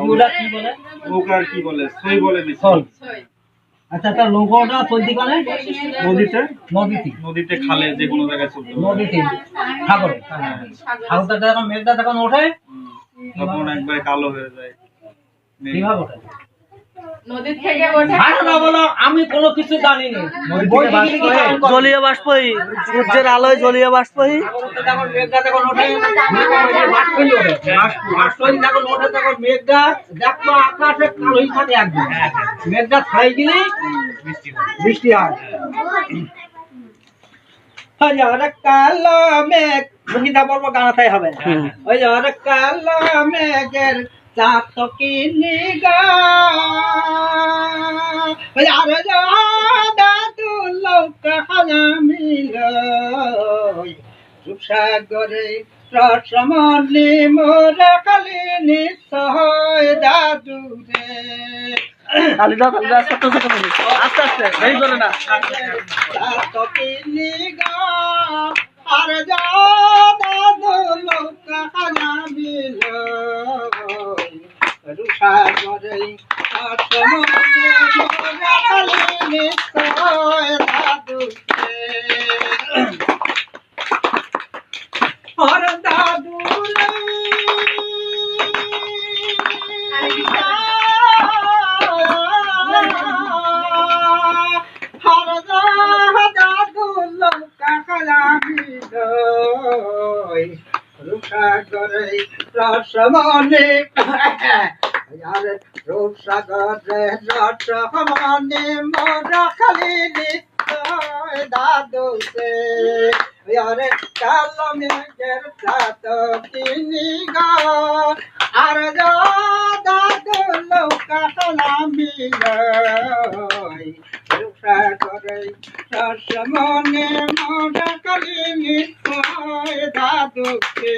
ওটা কি বলে? ওকার কি বলে? সই বলে নাকি? সই। আচ্ছা, তার লোগোটা চলতি কানে নদীতে নদীতে খালে যে কোনো জায়গায় চলতে পারে। নদীতে সাগরে সাগরটা যখন মেঘটা যখন ওঠে তখন একবারে কালো হয়ে যায়। কিভাবে ওঠে? নদী থেকে ওঠে। আরে না বলো, আমি কোনো কিছু জানি না। জলীয় বাষ্পই, সূর্যের আলোয় জলীয় বাষ্পই। যখন মেঘটা যখন ওঠে বাষ্পই ওঠে। বাষ্পই যখন ওঠে তখন মেঘটা দেখো আকাশে কালোই থাকে একদম। মেঘটা ছাই গেলে বৃষ্টি হয়। হাজার কালো মেঘ সঙ্গীতা বলবো গানাটাই হবে। ওই হাজার কালো মেঘের চাঁদ কিনি গা আরে দাদু লৌকা হাজামিল সুসাগরে রসমনি মোরা কালি নিশ্চয় দাদু রে খালিদা ছোট ছোট আস্তে আস্তে এই করে না। আর দাদু লৌকা হাজামিল রুসাগরে রসমনি মোরা কালি নিশ্চয় দাদু রে আর দাদু রে রূপসাগরে রসমনে রূপসাগরে রসমনে মোরা খালি নিশ্চয় দাদু সে আরে কালো মেঘের সাথ কিনি গা আর দাদু লৌকা নামিল রূপসাগরে রসমনে মোরা খালি নিশ্চয় দাদু সে